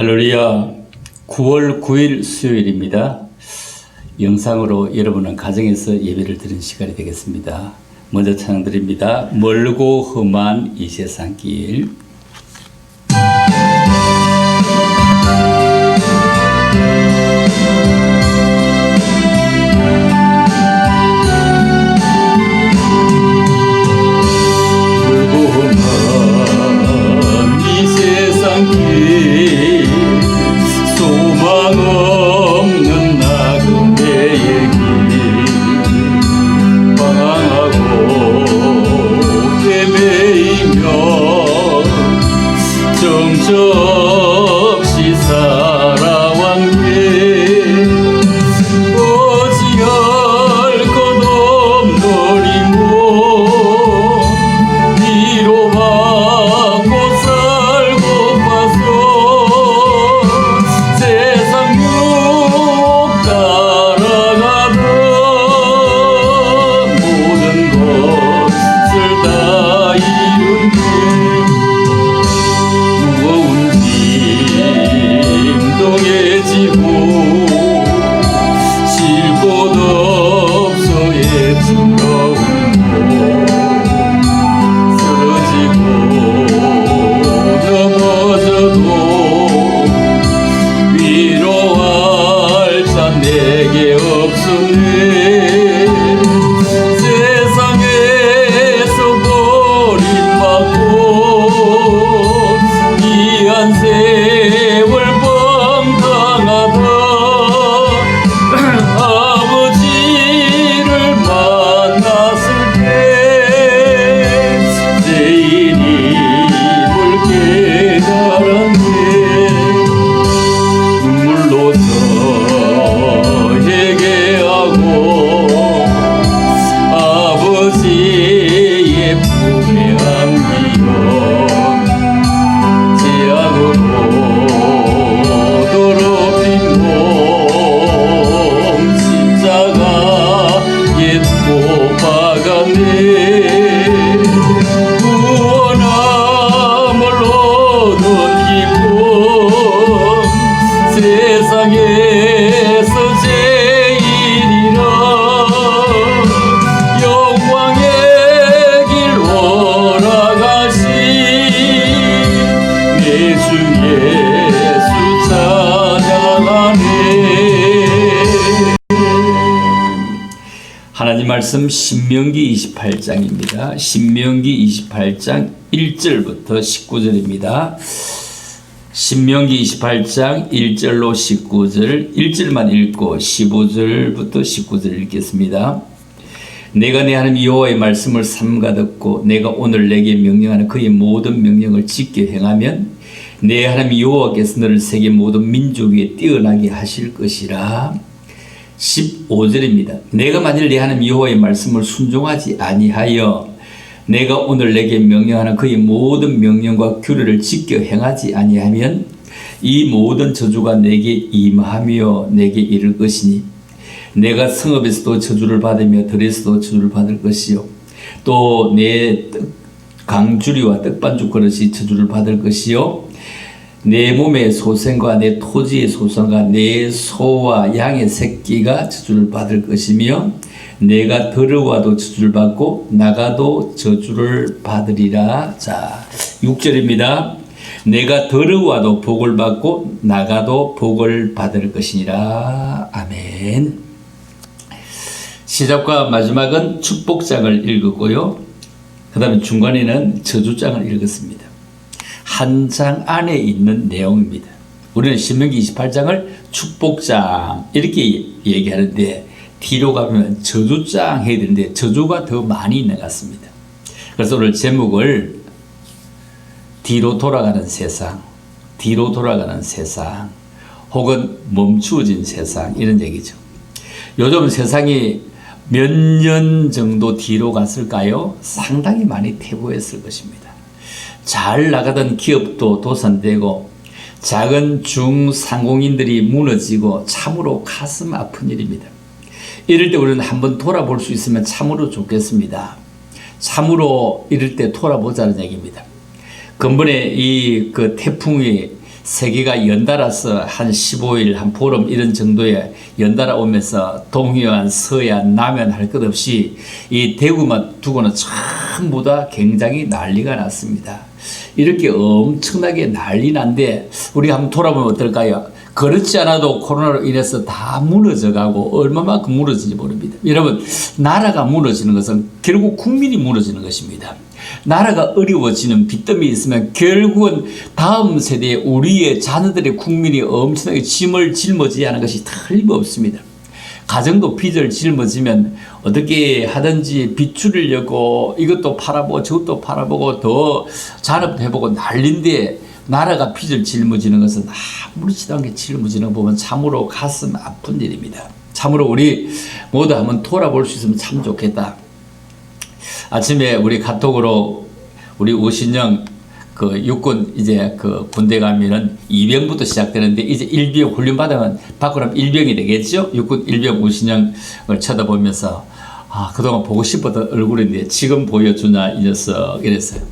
할렐루야. 9월 9일 수요일입니다. 영상으로 여러분은 가정에서 예배를 드리는 시간이 되겠습니다. 먼저 찬양드립니다. 멀고 험한 이 세상 길. 정적시 살아왔네. 어찌할 것 없노니 뭐 위로받고 살고 봐서 세상 유혹 따라가던 모든 것을 다 이룬네. 동해지고 쉴 곳 없어의 두려운 곳 쓰러지고 넘어져도 위로할 자 내게 없었네. 세상에서 버림받고 귀한 세월 아버지를 만났을 때 내 이름을 깨달았네. 눈물로서 회개하고 아버지의 품에 안기어 제약으로 더럽힌 못 박았네. 구원함을 얻은 기쁨 세상에서 제일이라. 영광의 길 걸어가신 내 주 예수 찬양하네. 하나님 말씀 신명기 28장입니다. 신명기 28장 1절부터 19절입니다. 신명기 28장 1절로 19절 1절만 읽고 15절부터 19절 읽겠습니다. 내가 내 하나님 여호와의 말씀을 삼가 듣고 내가 오늘 내게 명령하는 그의 모든 명령을 지켜 행하면 내 하나님 여호와께서 너를 세계 모든 민족 위에 뛰어나게 하실 것이라. 15절입니다. 내가 만일 내 하나님 여호와의 말씀을 순종하지 아니하여 내가 오늘 내게 명령하는 그의 모든 명령과 규례를 지켜 행하지 아니하면 이 모든 저주가 내게 임하며 내게 이를 것이니 내가 성읍에서도 저주를 받으며 들에서도 저주를 받을 것이요 또 내 강주리와 떡반죽 그릇이 저주를 받을 것이요 내 몸의 소생과 내 토지의 소생과 내 소와 양의 새끼가 저주를 받을 것이며 내가 들어와도 저주를 받고 나가도 저주를 받으리라. 자, 6절입니다. 내가 들어와도 복을 받고 나가도 복을 받을 것이니라. 아멘. 시작과 마지막은 축복장을 읽었고요. 그 다음에 중간에는 저주장을 읽었습니다. 한 장 안에 있는 내용입니다. 우리는 신명기 28장을 축복장 이렇게 얘기하는데 뒤로 가면 저주장 해야 되는데 저주가 더 많이 있는 것 같습니다. 그래서 오늘 제목을 뒤로 돌아가는 세상, 뒤로 돌아가는 세상 혹은 멈추어진 세상 이런 얘기죠. 요즘 세상이 몇 년 정도 뒤로 갔을까요? 상당히 많이 퇴보했을 것입니다. 잘 나가던 기업도 도산되고 작은 중상공인들이 무너지고 참으로 가슴 아픈 일입니다. 이럴 때 우리는 한번 돌아볼 수 있으면 참으로 좋겠습니다. 참으로 이럴 때 돌아보자는 얘기입니다. 근본에 이 태풍이 세계가 연달아서 한 15일, 한 보름 이런 정도에 연달아 오면서 동해안, 서해안, 남해안 할 것 없이 이 대구만 두고는 전부 다 굉장히 난리가 났습니다. 이렇게 엄청나게 난리 난데 우리가 한번 돌아보면 어떨까요? 그렇지 않아도 코로나로 인해서 다 무너져가고 얼마만큼 무너진지 모릅니다. 여러분, 나라가 무너지는 것은 결국 국민이 무너지는 것입니다. 나라가 어려워지는 빚더미 있으면 결국은 다음 세대에 우리의 자녀들의 국민이 엄청나게 짐을 짊어져야 하는 것이 틀림없습니다. 가정도 빚을 짊어지면 어떻게 하든지 빚 줄이려고 이것도 팔아보고 저것도 팔아보고 더 잔업도 해보고 난린데 나라가 빚을 짊어지는 것은 아무렇지도 않게 짊어지는 거 보면 참으로 가슴 아픈 일입니다. 참으로 우리 모두 한번 돌아볼 수 있으면 참 좋겠다. 아침에 우리 카톡으로 우리 오신영 그 육군 이제 그 군대 가면은 2병부터 시작되는데 이제 1병 훈련 받으면 받고 나면 1병이 되겠죠? 육군 1병 오신영을 쳐다보면서 그동안 보고 싶었던 얼굴인데 지금 보여주나 이 녀석 이랬어요.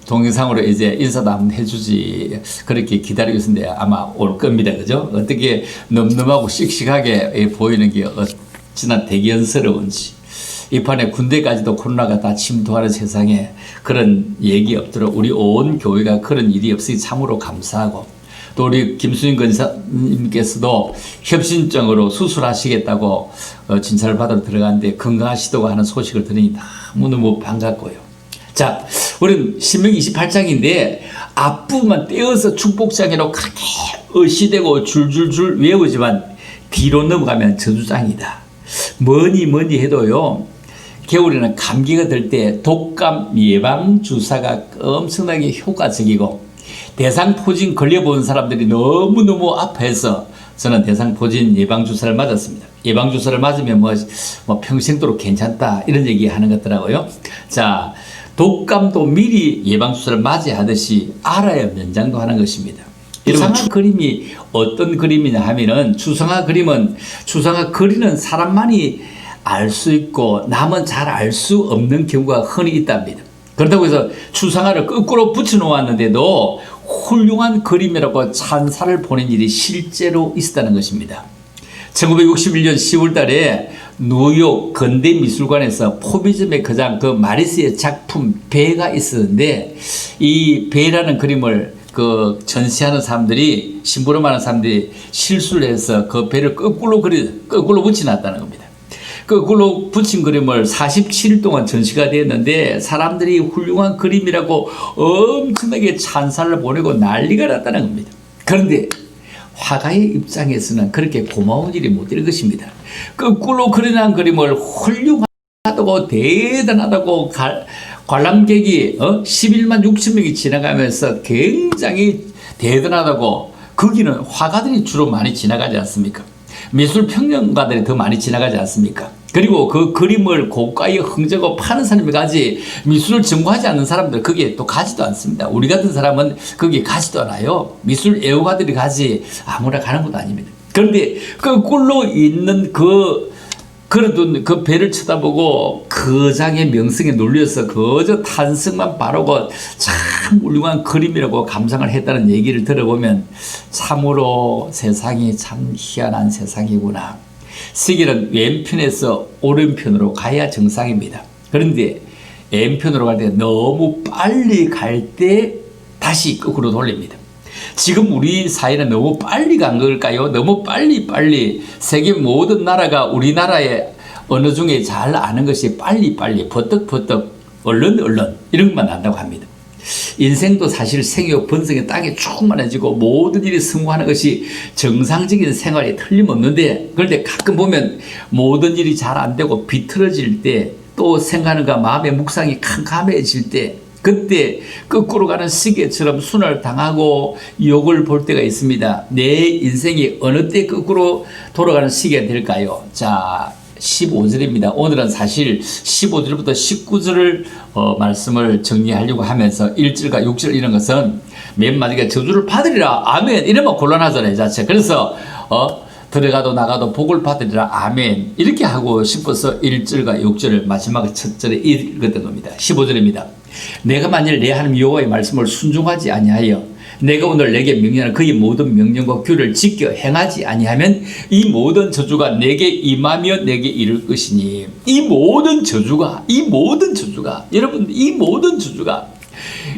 동영상으로 이제 인사도 한번 해주지 그렇게 기다리고 있었는데 아마 올 겁니다. 그죠? 어떻게 늠름하고 씩씩하게 보이는 게 어찌나 대견스러운지. 이 판에 군대까지도 코로나가 다 침투하는 세상에 그런 얘기 없도록 우리 온 교회가 그런 일이 없으니 참으로 감사하고 또 우리 김수인 권사님께서도 협신증으로 수술하시겠다고 진찰을 받으러 들어갔는데 건강하시다고 하는 소식을 들으니 너무너무 반갑고요. 자, 우리는 신명기 28장인데 앞부분만 떼어서 축복장이라고 그렇게 의시되고 줄줄줄 외우지만 뒤로 넘어가면 저주장이다. 뭐니 해도요. 겨울에는 감기가 들 때 독감 예방 주사가 엄청나게 효과적이고 대상포진 걸려본 사람들이 너무너무 아파해서 저는 대상포진 예방 주사를 맞았습니다. 예방 주사를 맞으면 뭐 평생도록 괜찮다 이런 얘기 하는 것더라고요. 자, 독감도 미리 예방 주사를 맞아야 하듯이 알아야 면장도 하는 것입니다. 추상화 그림이 어떤 그림이냐 하면은 추상화 그림은 추상화 그리는 사람만이 알 수 있고 남은 잘 알 수 없는 경우가 흔히 있답니다. 그렇다고 해서 추상화를 거꾸로 붙여 놓았는데도 훌륭한 그림이라고 찬사를 보낸 일이 실제로 있었다는 것입니다. 1961년 10월 달에 뉴욕 근대미술관에서 포비즘의 거장 그 마리스의 작품 배가 있었는데 이 배라는 그림을 그 전시하는 사람들이 심부름하는 사람들이 실수를 해서 그 배를 거꾸로 붙여놨다는 겁니다. 거꾸로 붙인 그림을 47일 동안 전시가 되었는데 사람들이 훌륭한 그림이라고 엄청나게 찬사를 보내고 난리가 났다는 겁니다. 그런데 화가의 입장에서는 그렇게 고마운 일이 못 될 것입니다. 거꾸로 그려놓은 그림을 훌륭하다고 대단하다고 관람객이 11만 6천 명이 지나가면서 굉장히 대단하다고 거기는 화가들이 주로 많이 지나가지 않습니까? 미술평론가들이 더 많이 지나가지 않습니까? 그리고 그 그림을 고가에 흥정하고 파는 사람이 가지 미술을 전공하지 않는 사람들 거기에 또 가지도 않습니다. 우리 같은 사람은 거기에 가지도 않아요. 미술 애호가들이 가지 아무나 가는 것도 아닙니다. 그런데 그 꿀로 있는 그래도 그 배를 쳐다보고 거장의 명성에 놀려서 그저 탄성만 바르고 참 훌륭한 그림이라고 감상을 했다는 얘기를 들어보면 참으로 세상이 참 희한한 세상이구나. 시계는 왼편에서 오른편으로 가야 정상입니다. 그런데 왼편으로 갈 때 너무 빨리 갈 때 다시 거꾸로 돌립니다. 지금 우리 사회는 너무 빨리 간 걸까요? 너무 빨리 세계 모든 나라가 우리나라의 어느 중에 잘 아는 것이 빨리 버떡 얼른 이런 것만 안다고 합니다. 인생도 사실 생육 번성의 땅에 충만해지고 모든 일이 성공하는 것이 정상적인 생활이 틀림없는데 그런데 가끔 보면 모든 일이 잘 안 되고 비틀어질 때 또 생각하는가 마음의 묵상이 캄캄해질 때 그때 거꾸로 가는 시계처럼 순환을 당하고 욕을 볼 때가 있습니다. 내 인생이 어느 때 거꾸로 돌아가는 시계가 될까요? 자, 15절입니다. 오늘은 사실 15절부터 19절을 말씀을 정리하려고 하면서 1절과 6절 이런 것은 맨 마지막에 저주를 받으리라 아멘 이러면 곤란하잖아요 자체. 그래서 들어가도 나가도 복을 받으리라 아멘 이렇게 하고 싶어서 1절과 6절을 마지막 첫 절에 읽었던 겁니다. 15절입니다. 내가 만일 내 하나님 여호와의 말씀을 순종하지 아니하여 내가 오늘 내게 명령하는 그의 모든 명령과 규를 지켜 행하지 아니하면 이 모든 저주가 내게 임하며 내게 이를 것이니 이 모든 저주가 여러분 이 모든 저주가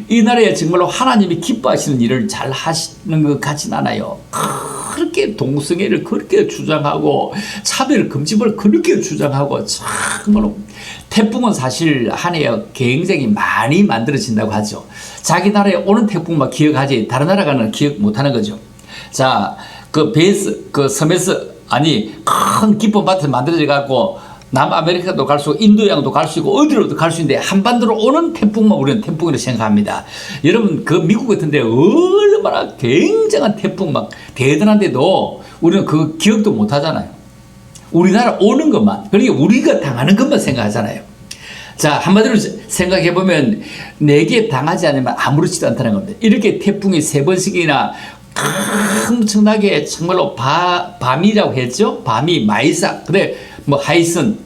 이 나라에 정말로 하나님이 기뻐하시는 일을 잘 하시는 것 같진 않아요. 그렇게 동성애를 그렇게 주장하고 차별 금지를 그렇게 주장하고 정말로 태풍은 사실 한 해에 굉장히 많이 만들어진다고 하죠. 자기 나라에 오는 태풍만 기억하지 다른 나라 가는 기억 못하는 거죠. 자, 그 섬에서 큰 깊은 밭에 만들어져 갖고 남아메리카도 갈 수 있고 인도양도 갈 수 있고 어디로도 갈 수 있는데 한반도로 오는 태풍만 우리는 태풍이라고 생각합니다. 여러분 그 미국 같은 데 얼마나 굉장한 태풍 막 대단한데도 우리는 그 기억도 못 하잖아요. 우리나라 오는 것만, 그러니까 우리가 당하는 것만 생각하잖아요. 자, 한마디로 생각해 보면 내게 당하지 않으면 아무렇지도 않다는 겁니다. 이렇게 태풍이 3번씩이나 엄청나게 정말로 밤이라고 했죠. 밤이 마이사, 그래 뭐 하이슨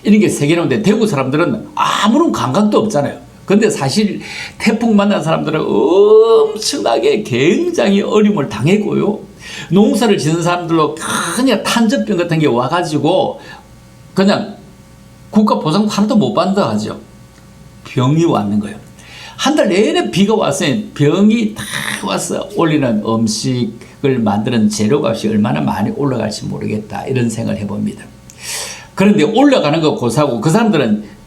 이런 게 3개나 오는데 대구 사람들은 아무런 감각도 없잖아요. 근데 사실 태풍 만난 사람들은 엄청나게 굉장히 어려움을 당했고요. 농사를 짓는 사람들로 그냥 탄저병 같은 게 와가지고 그냥 국가 보상 하나도 못 받는다 하죠. 병이 왔는 거예요. 한 달 내내 비가 왔어요. 병이 다 왔어. 올리는 음식을 만드는 재료값이 얼마나 많이 올라갈지 모르겠다. 이런 생각을 해봅니다. 그런데 올라가는 거 고사하고 그 사람들은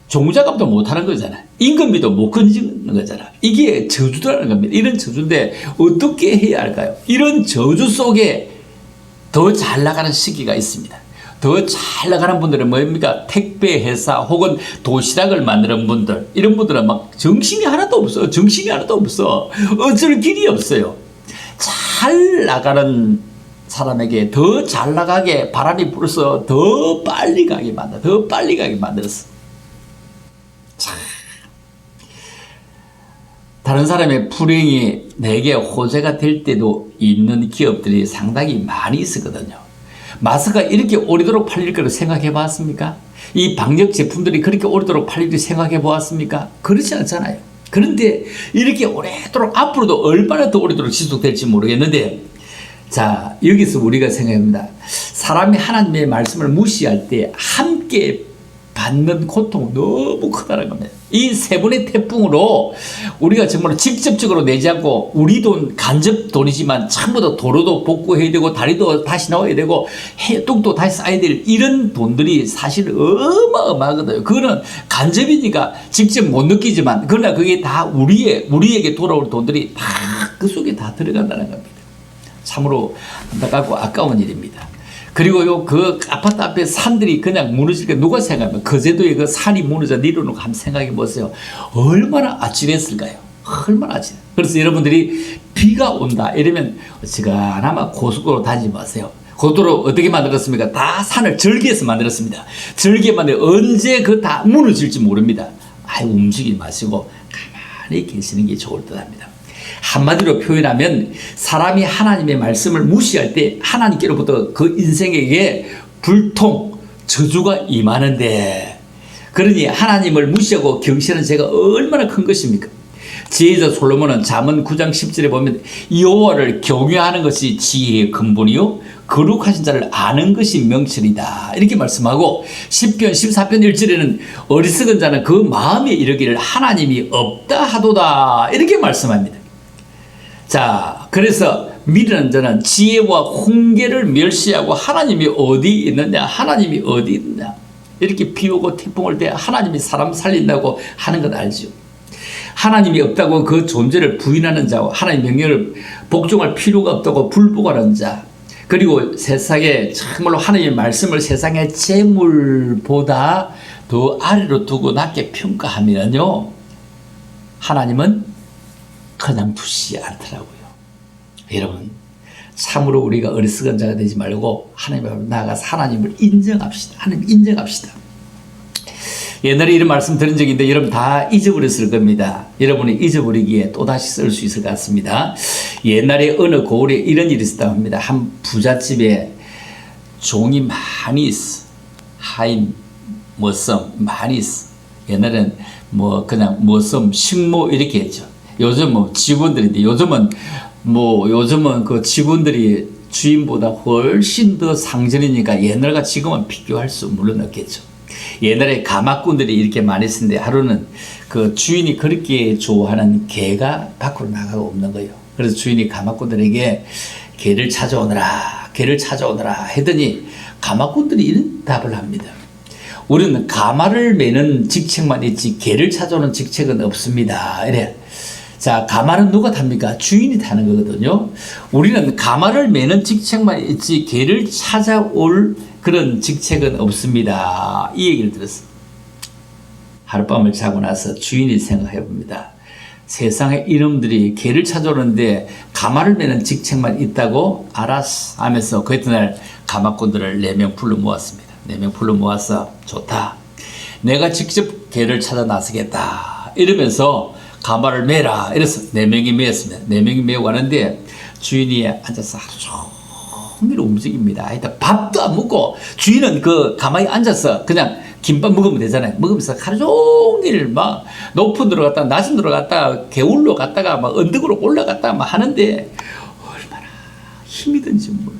종자값도 못하는 거잖아. 임금비도 못 건지는 거잖아. 이게 저주라는 겁니다. 이런 저주인데 어떻게 해야 할까요? 이런 저주 속에 더 잘 나가는 시기가 있습니다. 더 잘 나가는 분들은 뭡니까? 택배 회사 혹은 도시락을 만드는 분들, 이런 분들은 막 정신이 하나도 없어. 정신이 하나도 없어. 어쩔 길이 없어요. 잘 나가는 사람에게 더 잘 나가게 바람이 불어서 더 빨리 가게 만들어. 더 빨리 가게 만들었어. 참. 다른 사람의 불행이 내게 호재가 될 때도 있는 기업들이 상당히 많이 있었거든요. 마스크가 이렇게 오래도록 팔릴 거라고 생각해 봤습니까? 이 방역 제품들이 그렇게 오래도록 팔릴 거라고 생각해 보았습니까? 그렇지 않잖아요. 그런데 이렇게 오래도록 앞으로도 얼마나 더 오래도록 지속될지 모르겠는데, 자, 여기서 우리가 생각합니다. 사람이 하나님의 말씀을 무시할 때 함께 받는 고통 너무 크다는 겁니다. 이 3번의 태풍으로 우리가 정말 직접적으로 내지 않고 우리 돈, 간접 돈이지만 전부 다 도로도 복구해야 되고 다리도 다시 나와야 되고 뚝도 다시 쌓아야 될 이런 돈들이 사실 어마어마하거든요. 그거는 간접이니까 직접 못 느끼지만 그러나 그게 다 우리에게 돌아올 돈들이 다 그 속에 다 들어간다는 겁니다. 참으로 안타깝고 아까운 일입니다. 그리고요, 그 아파트 앞에 산들이 그냥 무너질까 누가 생각하면 거제도에 그 산이 무너져 내려오는 거 한번 생각해 보세요. 얼마나 아찔했을까요? 얼마나 아찔. 그래서 여러분들이 비가 온다 이러면 어지간하면 고속도로 다니지 마세요. 고속도로 어떻게 만들었습니까? 다 산을 절개해서 만들었습니다. 절개 만들어 언제 그 다 무너질지 모릅니다. 움직이지 마시고 가만히 계시는 게 좋을 듯 합니다. 한마디로 표현하면 사람이 하나님의 말씀을 무시할 때 하나님께로부터 그 인생에게 불통, 저주가 임하는데, 그러니 하나님을 무시하고 경시하는 죄가 얼마나 큰 것입니까? 지혜자 솔로몬은 잠언 9장 10절에 보면 여호와를 경외하는 것이 지혜의 근본이요 거룩하신 자를 아는 것이 명철이다 이렇게 말씀하고, 10편 14편 1절에는 어리석은 자는 그 마음에 이르기를 하나님이 없다 하도다 이렇게 말씀합니다. 자, 그래서 미련한 자는 지혜와 훈계를 멸시하고 하나님이 어디 있느냐, 하나님이 어디 있느냐 이렇게 비 오고 태풍 올 때 하나님이 사람 살린다고 하는 것 알죠. 하나님이 없다고 그 존재를 부인하는 자와 하나님의 명령을 복종할 필요가 없다고 불복하는 자, 그리고 세상에 정말로 하나님의 말씀을 세상의 재물보다 더 아래로 두고 낮게 평가하면요, 하나님은 그냥 두시 않더라고요. 여러분, 참으로 우리가 어리석은 자가 되지 말고 하나님 앞에 나아가서 하나님을 인정합시다. 하나님 인정합시다. 옛날에 이런 말씀 들은 적이 있는데 여러분 다 잊어버렸을 겁니다. 여러분이 잊어버리기에 또다시 쓸 수 있을 것 같습니다. 옛날에 어느 고을에 이런 일이 있었다고 합니다. 한 부잣집에 종이 많이 있어. 하임, 머썸 많이 있어. 옛날에는 뭐 그냥 머썸, 식모 이렇게 했죠. 요즘 뭐 직원들인데 요즘은 그 직원들이 주인보다 훨씬 더 상전이니까 옛날과 지금은 비교할 수 물론 없겠죠. 옛날에 가마꾼들이 이렇게 많이 쓰는데 하루는 그 주인이 그렇게 좋아하는 개가 밖으로 나가고 없는 거예요. 그래서 주인이 가마꾼들에게 개를 찾아오느라 했더니 가마꾼들이 이런 답을 합니다. 우리는 가마를 매는 직책만 있지 개를 찾아오는 직책은 없습니다. 이래. 자, 가마는 누가 탑니까? 주인이 타는 거거든요. 우리는 가마를 매는 직책만 있지 개를 찾아올 그런 직책은 없습니다. 이 얘기를 들었어요. 하룻밤을 자고 나서 주인이 생각해 봅니다. 세상에 이놈들이 개를 찾아오는데 가마를 매는 직책만 있다고? 알았어 하면서 그 이튿날 가마꾼들을 4명 불러 모았습니다. 4명 불러 모아서 좋다. 내가 직접 개를 찾아 나서겠다. 이러면서 가마를 매라. 이래서 4명이 매었습니다. 4명이 매고 가는데 주인이 앉아서 하루 종일 움직입니다. 하여튼 밥도 안 먹고 주인은 그 가만히 앉아서 그냥 김밥 먹으면 되잖아요. 먹으면서 하루 종일 막 높은 데로 갔다가 낮은 데로 갔다가 개울로 갔다가 막 언덕으로 올라갔다가 막 하는데 얼마나 힘이 든지 몰라.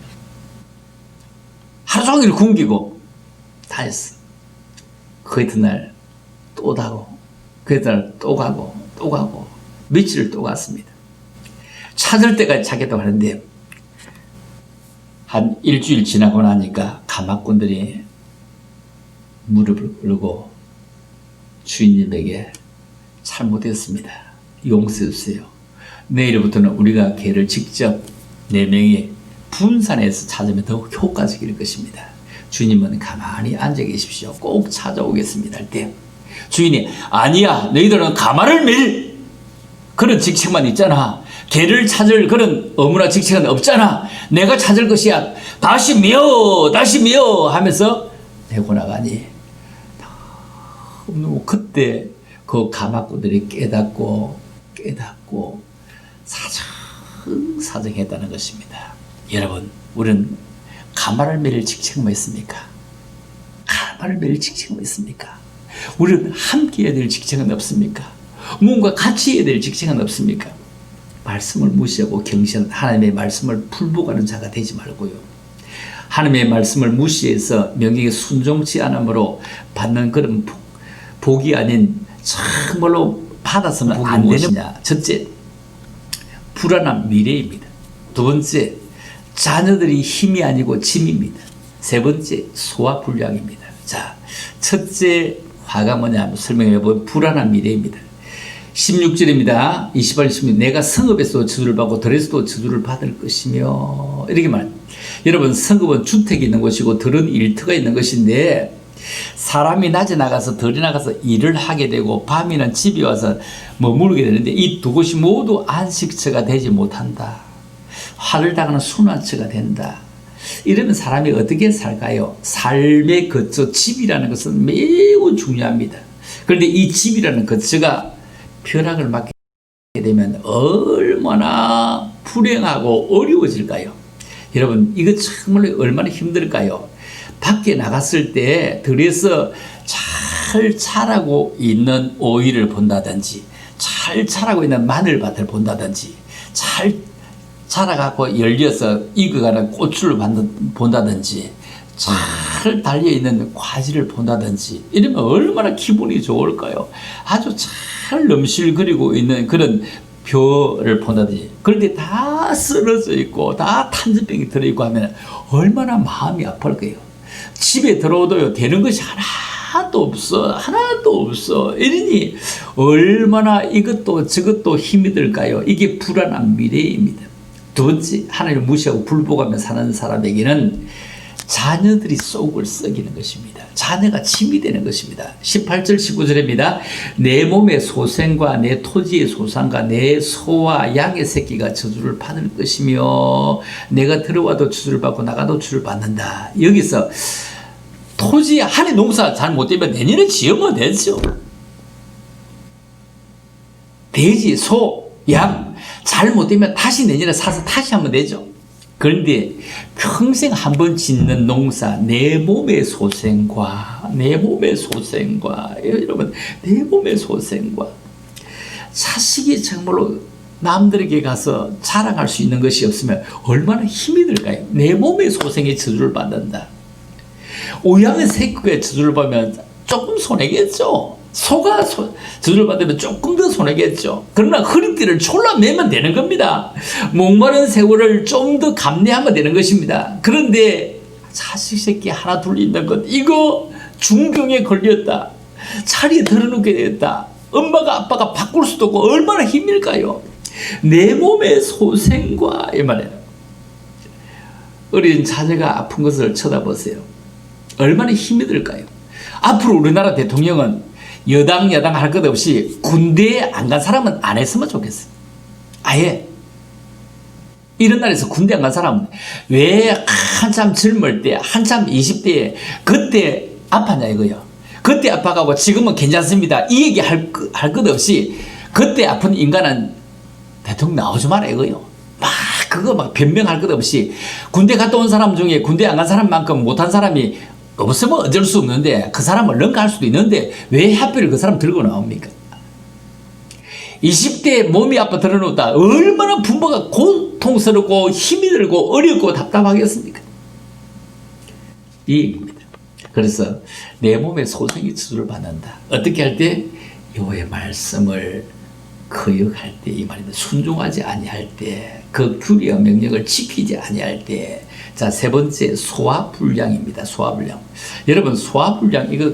하루 종일 굶기고 다녔어. 그 이튿날 또 가고 그 이튿날 또 가고 또 가고 며칠을 또 갔습니다. 찾을 때까지 찾겠다고 하는데 한 일주일 지나고 나니까 가마꾼들이 무릎을 꿇고 주인님에게 잘못했습니다. 용서해 주세요. 내일부터는 우리가 개를 직접 4명이 분산해서 찾으면 더 효과적일 것입니다. 주님은 가만히 앉아 계십시오. 꼭 찾아오겠습니다. 할 때 주인이 아니야, 너희들은 가마를 맬 그런 직책만 있잖아. 개를 찾을 그런 업무나 직책은 없잖아. 내가 찾을 것이야. 다시 미어 하면서 내고 나가니 너무 그때 그 가마꾼들이 깨닫고 사정했다는 것입니다. 여러분, 우리는 가마를 매일 직책만 있습니까? 가마를 매일 직책만 있습니까? 우리는 함께 해야 될 직책은 없습니까? 뭔가 같이 해야 될 직책은 없습니까? 말씀을 무시하고 경시하는 하나님의 말씀을 풀복하는 자가 되지 말고요. 하나님의 말씀을 무시해서 명령에 순종치 않음으로 받는 그런 복이 아닌 정말로 받아서는 안 되는 첫째, 불안한 미래입니다. 두 번째, 자녀들이 힘이 아니고 짐입니다. 세 번째, 소화불량입니다. 자, 첫째 화가 뭐냐면 설명해 보면 불안한 미래입니다. 16절입니다. 28, 26. 내가 성읍에서 저주를 받고 들에서도 저주를 받을 것이며 이렇게 말합니다. 여러분, 성읍은 주택이 있는 곳이고 들은 일터가 있는 것인데 사람이 낮에 나가서 들에 나가서 일을 하게 되고 밤에는 집에 와서 머무르게 되는데 이 두 곳이 모두 안식처가 되지 못한다. 화를 당하는 순환처가 된다. 이러면 사람이 어떻게 살까요? 삶의 거처 집이라는 것은 매우 중요합니다. 그런데 이 집이라는 거처가 벼락을 맞게 되면 얼마나 불행하고 어려워질까요? 여러분, 이거 정말 얼마나 힘들까요? 밖에 나갔을 때 들에서 잘 자라고 있는 오이를 본다든지 잘 자라고 있는 마늘밭을 본다든지 잘 자라갖고 열려서 익어가는 고추를 본다든지 잘 달려있는 과일을 본다든지 이러면 얼마나 기분이 좋을까요? 아주 잘 넘실거리고 있는 그런 벼를 본다든지 그런데 다 쓰러져 있고 다 탄저병이 들어있고 하면 얼마나 마음이 아플까요? 집에 들어오도요 되는 것이 하나도 없어 이러니 얼마나 이것도 저것도 힘이 들까요? 이게 불안한 미래입니다. 두 번째, 하나님을 무시하고 불복하며 사는 사람에게는 자녀들이 속을 썩이는 것입니다. 자녀가 짐이 되는 것입니다. 18절 19절입니다. 내 몸의 소생과 내 토지의 소산과 내 소와 양의 새끼가 저주를 받을 것이며 내가 들어와도 저주를 받고 나가도 저주를 받는다. 여기서 토지 한해 농사 잘 못되면 내년에 지으면 되죠. 돼지, 소, 양 잘 못되면 다시 내년에 사서 다시 하면 되죠. 그런데 평생 한 번 짓는 농사 내 몸의 소생과 여러분 내 몸의 소생과 자식이 정말로 남들에게 가서 자랑할 수 있는 것이 없으면 얼마나 힘이 들까요? 내 몸의 소생의 저주를 받는다. 우양의 새끼의 저주를 받으면 조금 손해겠죠. 소가 저주를 받으면 조금 더 손해겠죠. 그러나 허리띠를 졸라매면 되는 겁니다. 목마른 새우를 좀 더 감내하면 되는 것입니다. 그런데 자식 새끼 하나 둘 있는 것, 이거 중병에 걸렸다, 자리에 들어눕게 되었다, 엄마가 아빠가 바꿀 수도 없고 얼마나 힘일까요? 내 몸의 소생과, 이 말이에요. 어린 자녀가 아픈 것을 쳐다보세요. 얼마나 힘이 들까요? 앞으로 우리나라 대통령은 여당 야당 할 것 없이 군대에 안 간 사람은 안 했으면 좋겠어요. 아예 이런 날에서 군대 안 간 사람은 왜 한참 젊을 때, 한참 20대에 그때 아팠냐 이거요. 그때 아파가고 지금은 괜찮습니다, 이 얘기 할 것 없이 그때 아픈 인간은 대통령 나오지 마라 이거요. 그거 변명할 것 없이 군대 갔다 온 사람 중에 군대 안 간 사람만큼 못한 사람이 없으면 어쩔 수 없는데 그 사람을 능가할 수도 있는데 왜 하필 그 사람 들고 나옵니까? 20대에 몸이 아파 드러놓다 얼마나 부모가 고통스럽고 힘이 들고 어렵고 답답하겠습니까? 이 얘기입니다. 그래서 내 몸에 소생의 저주를 받는다. 어떻게 할 때? 여호와의 말씀을 거역할 때, 이 말입니다. 순종하지 아니할 때, 그 규례와 명령을 지키지 아니할 때. 자, 세 번째, 소화불량입니다. 소화불량. 여러분, 소화불량 이거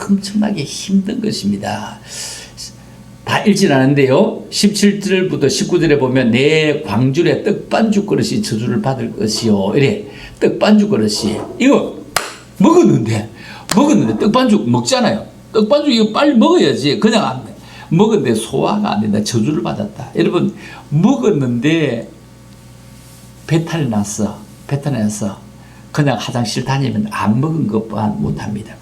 엄청나게 힘든 것입니다. 다 읽진 않은데요. 17절부터 19절에 보면 내 광줄에 떡반죽 그릇이 저주를 받을 것이요. 이래 떡반죽 그릇이, 이거 먹었는데 떡반죽 먹잖아요. 떡반죽 이거 빨리 먹어야지. 그냥 안 돼. 먹었는데 소화가 안 된다. 저주를 받았다. 여러분, 먹었는데 배탈이 났어. 그냥 화장실 다니면 안 먹은 것만 못합니다.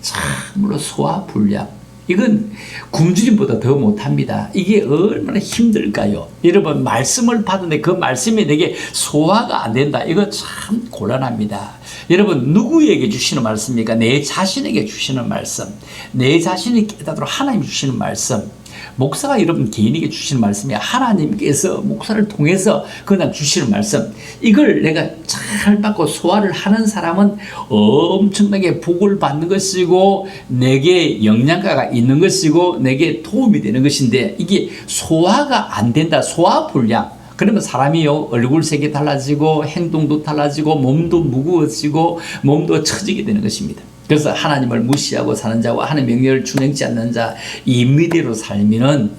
참으로 소화불량, 이건 굶주림보다 더 못합니다. 이게 얼마나 힘들까요? 여러분, 말씀을 받는데 그 말씀이 내게 소화가 안 된다, 이거 참 곤란합니다. 여러분, 누구에게 주시는 말씀입니까? 내 자신에게 주시는 말씀, 내 자신이 깨닫도록 하나님이 주시는 말씀. 목사가 여러분 개인에게 주시는 말씀이 하나님께서 목사를 통해서 그냥 주시는 말씀, 이걸 내가 잘 받고 소화를 하는 사람은 엄청나게 복을 받는 것이고 내게 영양가가 있는 것이고 내게 도움이 되는 것인데, 이게 소화가 안 된다, 소화불량. 그러면 사람이요, 얼굴색이 달라지고 행동도 달라지고 몸도 무거워지고 몸도 처지게 되는 것입니다. 그래서 하나님을 무시하고 사는 자와 하나님의 명령을 준행치 않는 자, 이 미대로 살면은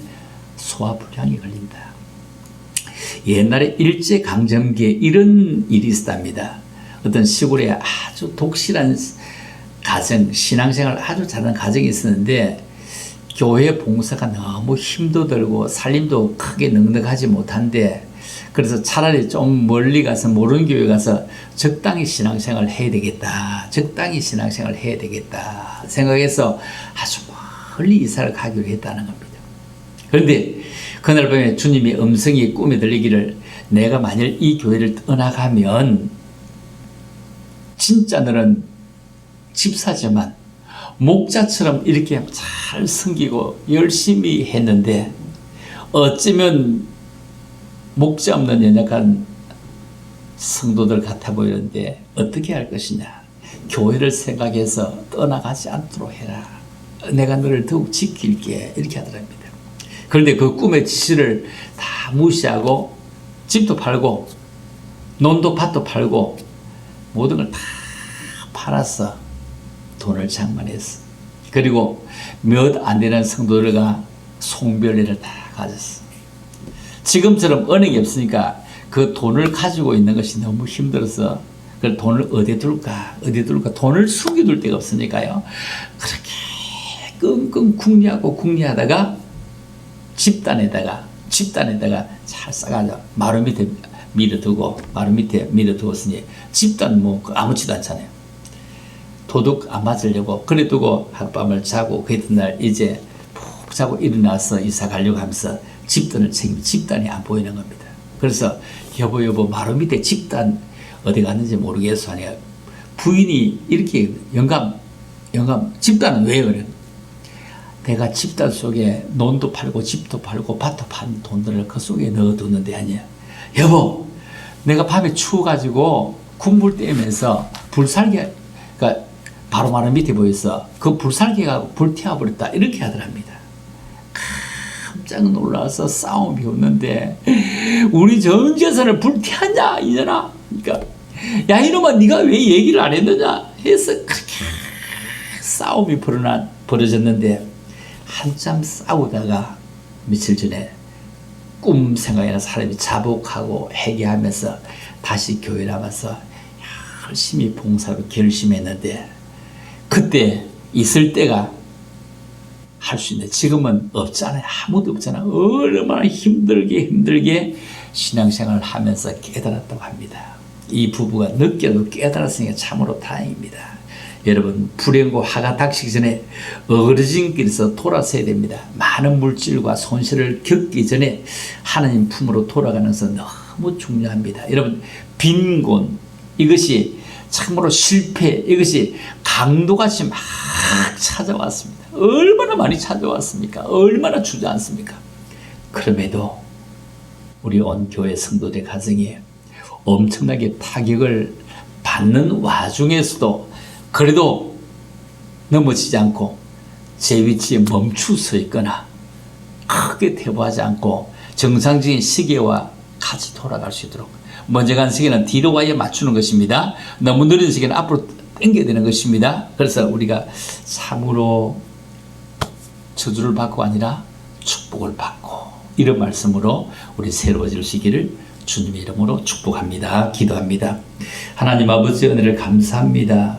소화불량이 걸린다. 옛날에 일제강점기에 이런 일이 있었답니다. 어떤 시골에 아주 독실한 가정, 신앙생활을 아주 잘하는 가정이 있었는데 교회 봉사가 너무 힘도 들고 살림도 크게 넉넉하지 못한데, 그래서 차라리 좀 멀리 가서 모르는 교회 가서 적당히 신앙생활을 해야 되겠다, 생각해서 아주 멀리 이사를 가기로 했다는 겁니다. 그런데 그날 밤에 주님이 음성이 꿈에 들리기를, 내가 만일 이 교회를 떠나가면 진짜 너는 집사지만 목자처럼 이렇게 잘 섬기고 열심히 했는데 어쩌면 목자 없는 연약한 성도들 같아 보이는데 어떻게 할 것이냐. 교회를 생각해서 떠나가지 않도록 해라. 내가 너를 더욱 지킬게. 이렇게 하더랍니다. 그런데 그 꿈의 지시를 다 무시하고 집도 팔고 논도 밭도 팔고 모든 걸 다 팔아서 돈을 장만했어. 그리고 몇 안 되는 성도들과 송별회를 다 가졌어. 지금처럼 은행이 없으니까 그 돈을 가지고 있는 것이 너무 힘들어서 그 돈을 어디에 둘까 돈을 숨겨둘 데가 없으니까요, 그렇게 끙끙 궁리하다가 집단에다가 잘 싸가지고 마루 밑에 밀어두었으니 집단 뭐 아무렇지도 않잖아요. 도둑 안 맞으려고 그래 두고 하룻밤을 자고 그 이튿날 이제 푹 자고 일어나서 이사 가려고 하면서 집단을 챙기면 집단이 안 보이는 겁니다. 그래서 여보 마루 밑에 집단 어디 갔는지 모르겠어 하니까 부인이 이렇게 영감 집단은 왜 그래? 내가 집단 속에 논도 팔고 집도 팔고 밭도 판 돈들을 그 속에 넣어두는데 아니야. 여보, 내가 밤에 추워가지고 군불 떼면서 불살개, 그러니까 바로 말은 밑에 보였어. 그 불살개가 불태워버렸다. 이렇게 하더랍니다. 깜짝 놀라서 싸움이 없는데 우리 전 재산을 불태웠냐 이년아. 그러니까 야 이놈아 네가 왜 얘기를 안 했느냐 해서 그렇게 싸움이 벌어졌는데 한참 싸우다가 며칠 전에 꿈 생각이 나서 사람이 자복하고 회개하면서 다시 교회 나가서 열심히 봉사를 결심했는데 그때 있을 때가 할 수 있는데 지금은 없잖아요. 아무도 없잖아. 얼마나 힘들게 신앙생활을 하면서 깨달았다고 합니다. 이 부부가 늦게도 깨달았으니까 참으로 다행입니다. 여러분, 불행과 화가 닥치기 전에 어그러진 길에서 돌아서야 됩니다. 많은 물질과 손실을 겪기 전에 하나님 품으로 돌아가는 것은 너무 중요합니다. 여러분, 빈곤, 이것이 참으로 실패, 이것이 강도같이 막 찾아왔습니다. 얼마나 많이 찾아왔습니까? 얼마나 주저앉습니까? 그럼에도 우리 온 교회 성도들 가정이 엄청나게 타격을 받는 와중에서도 그래도 넘어지지 않고 제 위치에 멈추 서 있거나 크게 퇴보하지 않고 정상적인 시계와 같이 돌아갈 수 있도록 먼저 간 시계는 뒤로 와야 맞추는 것입니다. 너무 느린 시계는 앞으로 당겨야 되는 것입니다. 그래서 우리가 참으로 저주를 받고 아니라 축복을 받고 이런 말씀으로 우리 새로워질 시기를 주님의 이름으로 축복합니다. 기도합니다. 하나님 아버지 은혜를 감사합니다.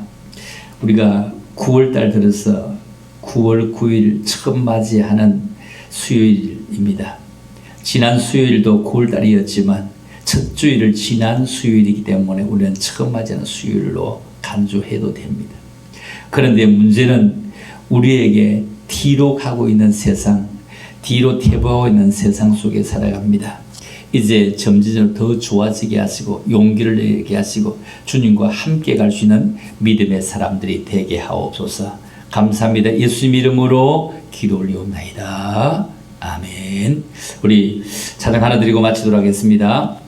우리가 9월달 들어서 9월 9일 처음 맞이하는 수요일입니다. 지난 수요일도 9월달이었지만 첫 주일을 지난 수요일이기 때문에 우리는 처음 맞이하는 수요일로 간주해도 됩니다. 그런데 문제는 우리에게 뒤로 가고 있는 세상, 뒤로 퇴보하고 있는 세상 속에 살아갑니다. 이제 점진적으로 더 좋아지게 하시고 용기를 내게 하시고 주님과 함께 갈 수 있는 믿음의 사람들이 되게 하옵소서. 감사합니다. 예수님 이름으로 기도 올리옵나이다. 아멘. 우리 찬양 하나 드리고 마치도록 하겠습니다.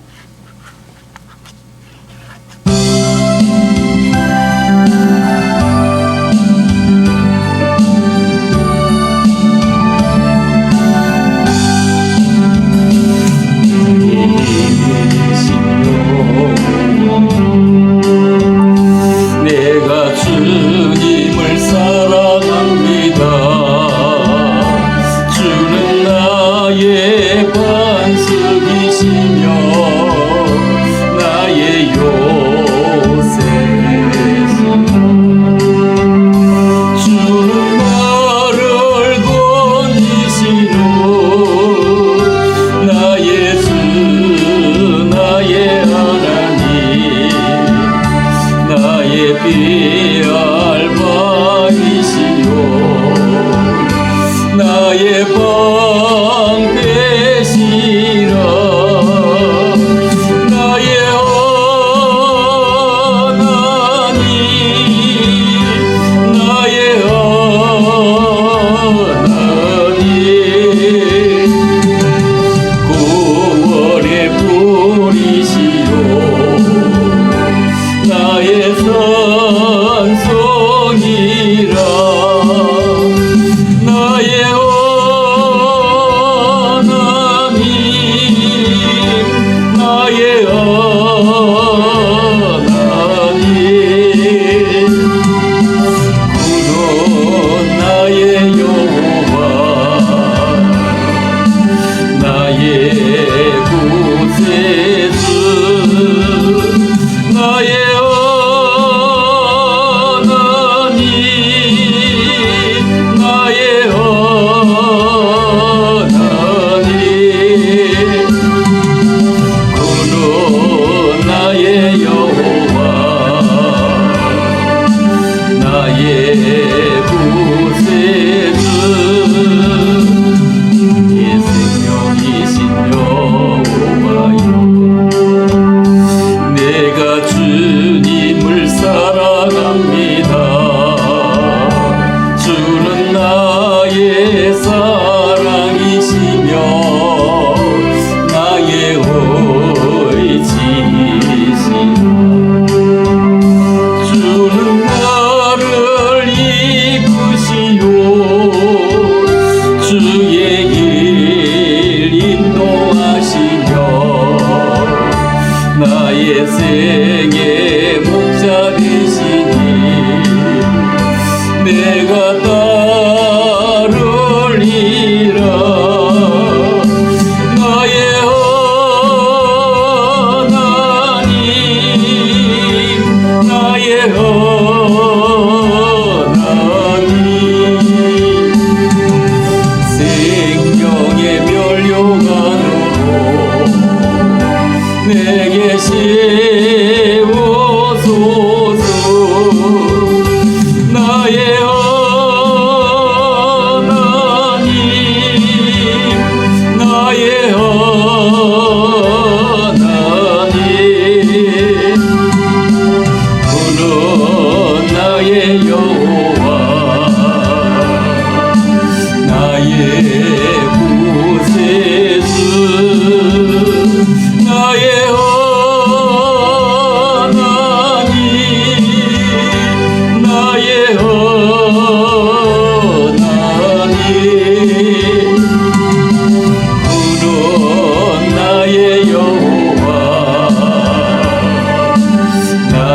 내가 주님을 사랑합니다. 주는 나의 반석이시며 나의 요새시며 주는 나를 건지시는 나의 주 나의 하나님 나의 비알바이시오 나의 방 되시라 나의 하나님 나의 하나님 9월의 불이시오 나의 산성이라 나의 하나님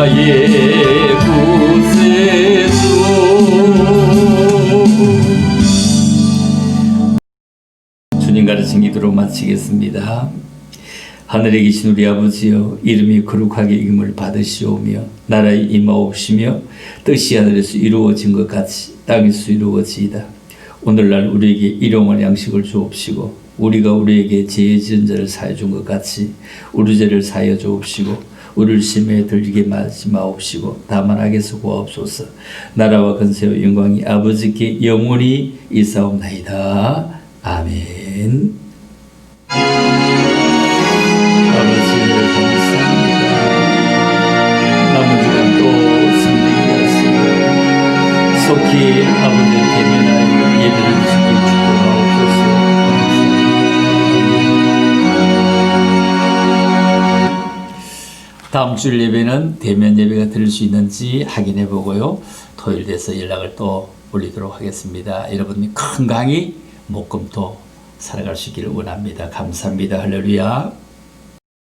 나의 구세주. 주님 가르친 기도로 마치겠습니다. 하늘에 계신 우리 아버지여, 이름이 거룩하게 여김을 받으시오며 나라에 임하옵시며 뜻이 하늘에서 이루어진 것 같이 땅에서 이루어지이다. 오늘날 우리에게 일용할 양식을 주옵시고 우리가 우리에게 죄 지은 자를 사해 준 것 같이 우리 죄를 사하여 주옵시고 우리를 시험에 들게 하지 마옵시고 다만 악에서 구하옵소서. 나라와 권세와 영광이 아버지께 영원히 있사옵나이다. 아멘. 아버지를 감사합니다. 남은 시간 또 승리케 하시고 속히 아버지의 대면하여 예배를 주께 축복하옵소서. 다음 주 예배는 대면 예배가 드릴 수 있는지 확인해 보고요. 토요일 돼서 연락을 또 올리도록 하겠습니다. 여러분이 건강히 목금토 살아갈 수 있기를 원합니다. 감사합니다. 할렐루야.